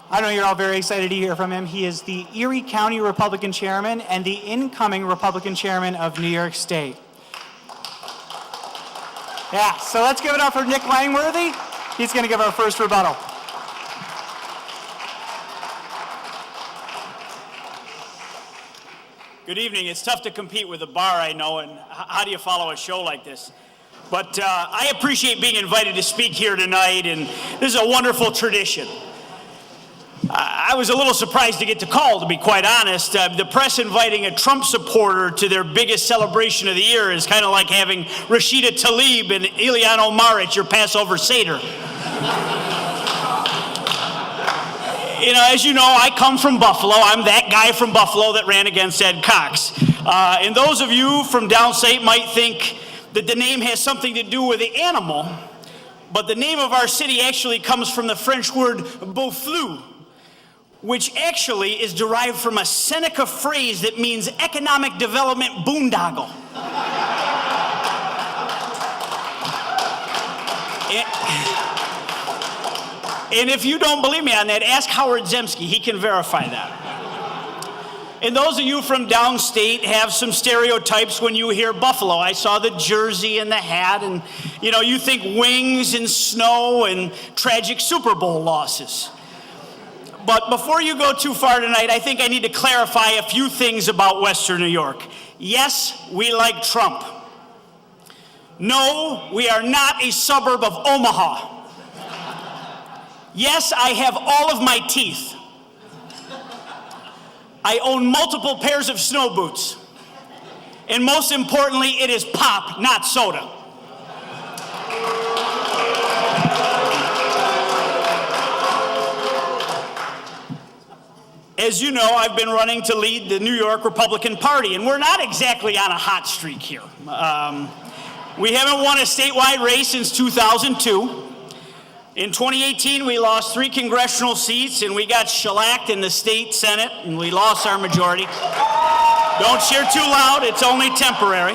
I know you're all very excited to hear from him. He is the Erie County Republican Chairman and the incoming Republican Chairman of New York State. Yeah, so let's give it up for Nick Langworthy. He's going to give our first rebuttal. Good evening. It's tough to compete with a bar, I know, and how do you follow a show like this? But I appreciate being invited to speak here tonight, and this is a wonderful tradition. I was a little surprised to get the call, to be quite honest. The press inviting a Trump supporter to their biggest celebration of the year is kind of like having Rashida Tlaib and Ilhan Omar at your Passover Seder. You know, as you know, I come from Buffalo. I'm that guy from Buffalo that ran against Ed Cox. And those of you from downstate might think that the name has something to do with the animal, but the name of our city actually comes from the French word "beauflou," which actually is derived from a Seneca phrase that means economic development boondoggle. And if you don't believe me on that, ask Howard Zemsky. He can verify that. And those of you from downstate have some stereotypes when you hear Buffalo. I saw the jersey and the hat, and you know, you think wings and snow and tragic Super Bowl losses. But before you go too far tonight, I think I need to clarify a few things about Western New York. Yes, we like Trump. No, we are not a suburb of Omaha. Yes, I have all of my teeth. I own multiple pairs of snow boots. And most importantly, it is pop, not soda. As you know, I've been running to lead the New York Republican Party, and we're not exactly on a hot streak here. We haven't won a statewide race since 2002. In 2018, we lost 3 congressional seats, and we got shellacked in the state Senate, and we lost our majority. Don't cheer too loud, it's only temporary.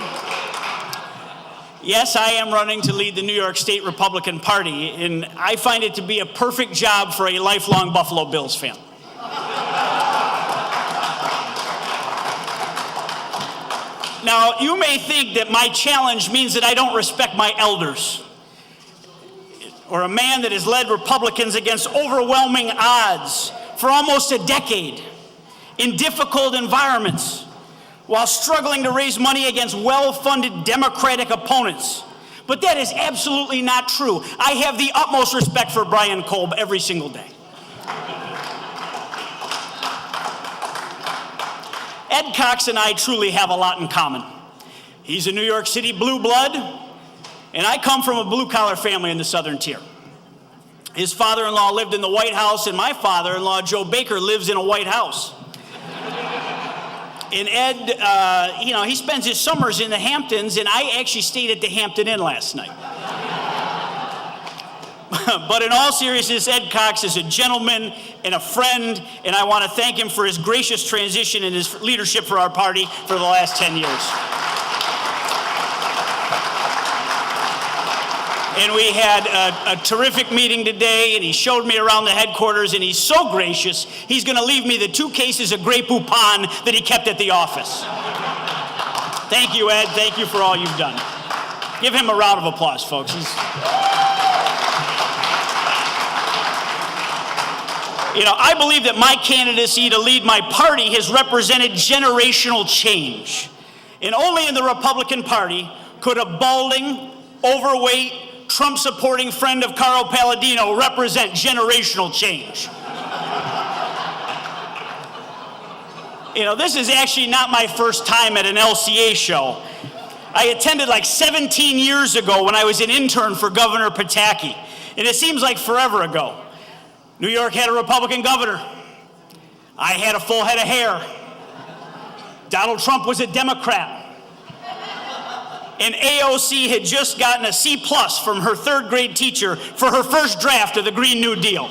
Yes, I am running to lead the New York State Republican Party, and I find it to be a perfect job for a lifelong Buffalo Bills fan. Now, you may think that my challenge means that I don't respect my elders, or a man that has led Republicans against overwhelming odds for almost a decade in difficult environments while struggling to raise money against well-funded Democratic opponents. But that is absolutely not true. I have the utmost respect for Brian Kolb every single day. Ed Cox and I truly have a lot in common. He's a New York City blue blood, and I come from a blue-collar family in the Southern Tier. His father-in-law lived in the White House, and my father-in-law, Joe Baker, lives in a White House. And Ed, you know, he spends his summers in the Hamptons, and I actually stayed at the Hampton Inn last night. But in all seriousness, Ed Cox is a gentleman and a friend, and I want to thank him for his gracious transition and his leadership for our party for the last 10 years. And we had a terrific meeting today, and he showed me around the headquarters, and he's so gracious, he's going to leave me the 2 cases of Grey Poupon that he kept at the office. Thank you, Ed. Thank you for all you've done. Give him a round of applause, folks. You know, I believe that my candidacy to lead my party has represented generational change. And only in the Republican Party could a balding, overweight, Trump-supporting friend of Carl Palladino represent generational change. You know, this is actually not my first time at an LCA show. I attended like 17 years ago when I was an intern for Governor Pataki, and it seems like forever ago. New York had a Republican governor. I had a full head of hair. Donald Trump was a Democrat. And AOC had just gotten a C+ from her 3rd grade teacher for her first draft of the Green New Deal.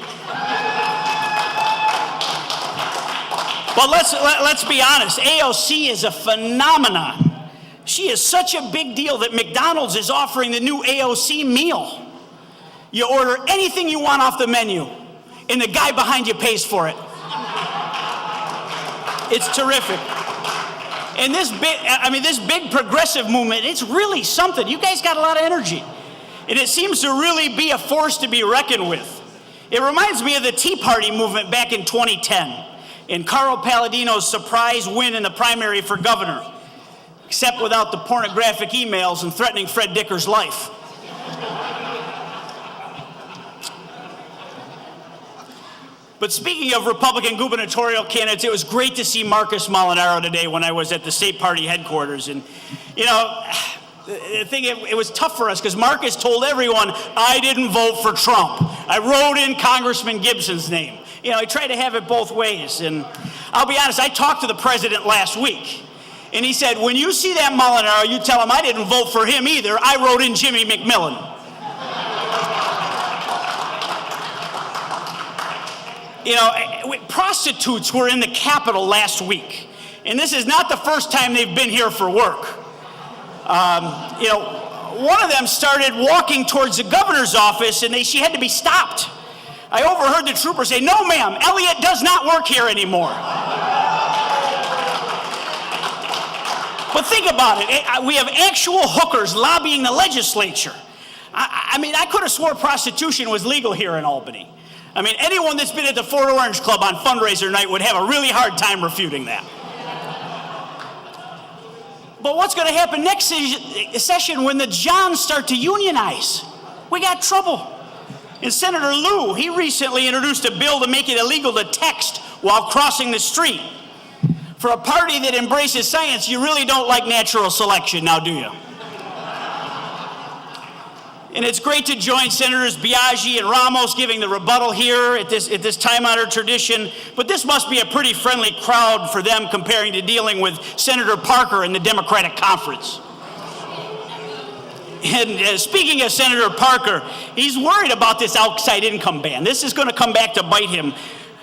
But let's be honest, AOC is a phenomenon. She is such a big deal that McDonald's is offering the new AOC meal. You order anything you want off the menu, and the guy behind you pays for it. It's terrific. And this big progressive movement, it's really something. You guys got a lot of energy. And it seems to really be a force to be reckoned with. It reminds me of the Tea Party movement back in 2010 and Carl Palladino's surprise win in the primary for governor, except without the pornographic emails and threatening Fred Dicker's life. But speaking of Republican gubernatorial candidates, it was great to see Marcus Molinaro today when I was at the state party headquarters. And, you know, the thing, it was tough for us because Marcus told everyone, I didn't vote for Trump. I wrote in Congressman Gibson's name. You know, he tried to have it both ways. And I'll be honest, I talked to the president last week. And he said, when you see that Molinaro, you tell him I didn't vote for him either. I wrote in Jimmy McMillan. You know, prostitutes were in the Capitol last week. And this is not the first time they've been here for work. You know, one of them started walking towards the governor's office and she had to be stopped. I overheard the trooper say, no ma'am, Elliot does not work here anymore. But think about it. We have actual hookers lobbying the legislature. I mean, I could have swore prostitution was legal here in Albany. I mean, anyone that's been at the Fort Orange Club on fundraiser night would have a really hard time refuting that. But what's going to happen next session when the Johns start to unionize? We got trouble. And Senator Lieu, he recently introduced a bill to make it illegal to text while crossing the street. For a party that embraces science, you really don't like natural selection now, do you? And it's great to join Senators Biaggi and Ramos giving the rebuttal here at this time-honored tradition, but this must be a pretty friendly crowd for them comparing to dealing with Senator Parker in the Democratic Conference. And speaking of Senator Parker, he's worried about this outside income ban. This is going to come back to bite him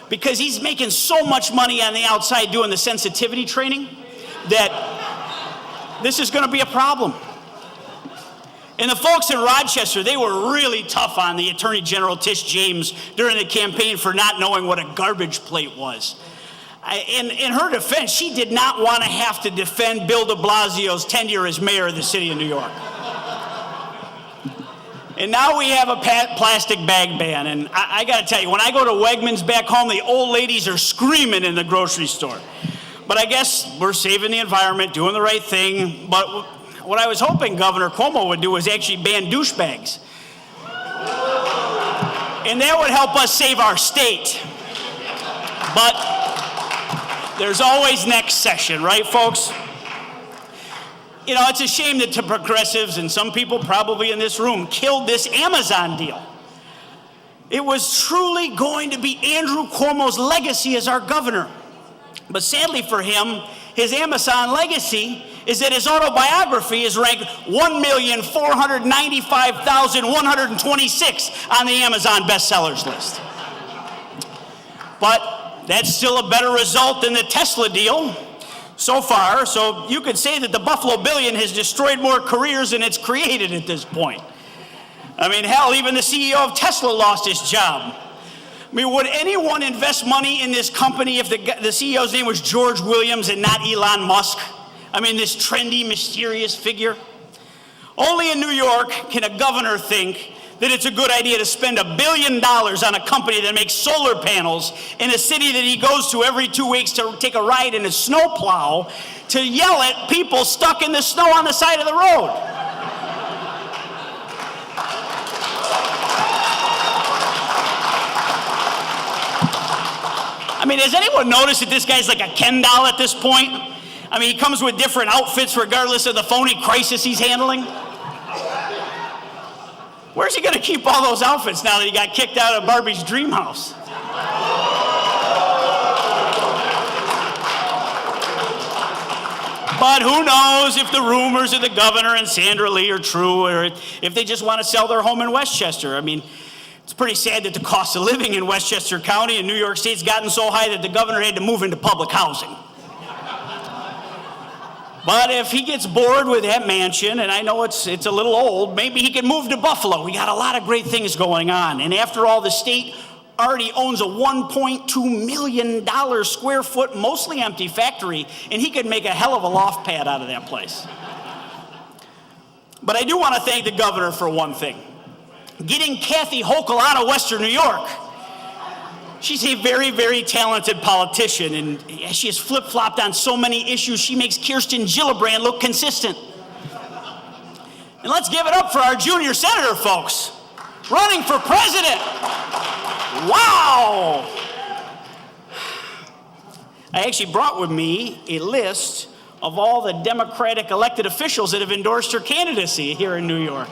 because he's making so much money on the outside doing the sensitivity training that this is going to be a problem. And the folks in Rochester, they were really tough on the Attorney General Tish James during the campaign for not knowing what a garbage plate was. In her defense, she did not want to have to defend Bill de Blasio's tenure as mayor of the city of New York. And now we have a plastic bag ban. And I got to tell you, when I go to Wegmans back home, the old ladies are screaming in the grocery store. But I guess we're saving the environment, doing the right thing. But what I was hoping Governor Cuomo would do was actually ban douchebags. And that would help us save our state. But there's always next session, right, folks? You know, it's a shame that the progressives and some people probably in this room killed this Amazon deal. It was truly going to be Andrew Cuomo's legacy as our governor. But sadly for him, his Amazon legacy is that his autobiography is ranked 1,495,126 on the Amazon bestsellers list. But that's still a better result than the Tesla deal so far. So you could say that the Buffalo Billion has destroyed more careers than it's created at this point. I mean, hell, even the CEO of Tesla lost his job. I mean, would anyone invest money in this company if the CEO's name was George Williams and not Elon Musk? I mean, this trendy, mysterious figure. Only in New York can a governor think that it's a good idea to spend $1 billion on a company that makes solar panels in a city that he goes to every 2 weeks to take a ride in a snowplow to yell at people stuck in the snow on the side of the road. I mean, has anyone noticed that this guy's like a Ken doll at this point? I mean, he comes with different outfits regardless of the phony crisis he's handling. Where's he going to keep all those outfits now that he got kicked out of Barbie's dream house? But who knows if the rumors of the governor and Sandra Lee are true, or if they just want to sell their home in Westchester. I mean, it's pretty sad that the cost of living in Westchester County and New York State's gotten so high that the governor had to move into public housing. But if he gets bored with that mansion, and I know it's a little old, maybe he can move to Buffalo. We got a lot of great things going on. And after all, the state already owns a $1.2 million square foot, mostly empty factory, and he could make a hell of a loft pad out of that place. But I do want to thank the governor for one thing. Getting Kathy Hochul out of Western New York. She's a very, very talented politician, and she has flip-flopped on so many issues. She makes Kirsten Gillibrand look consistent. And let's give it up for our junior senator, folks, running for president. Wow! I actually brought with me a list of all the Democratic elected officials that have endorsed her candidacy here in New York.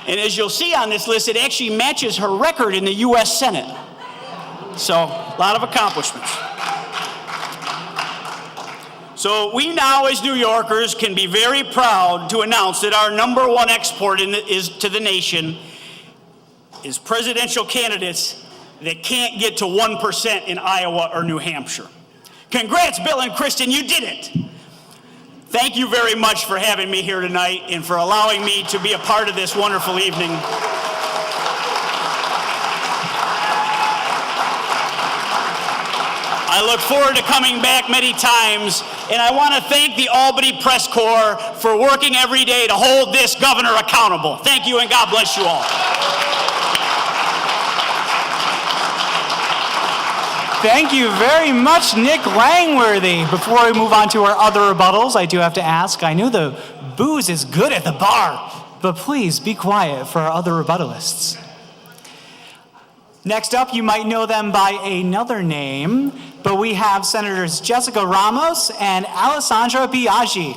And as you'll see on this list, it actually matches her record in the U.S. Senate. So, a lot of accomplishments. So we now, as New Yorkers, can be very proud to announce that our #1 export to the nation is presidential candidates that can't get to 1% in Iowa or New Hampshire. Congrats, Bill and Kristen, you did it. Thank you very much for having me here tonight and for allowing me to be a part of this wonderful evening. I look forward to coming back many times, and I want to thank the Albany Press Corps for working every day to hold this governor accountable. Thank you, and God bless you all. Thank you very much, Nick Langworthy. Before we move on to our other rebuttals, I do have to ask, I know the booze is good at the bar, but please be quiet for our other rebuttalists. Next up, you might know them by another name, but we have Senators Jessica Ramos and Alessandra Biaggi.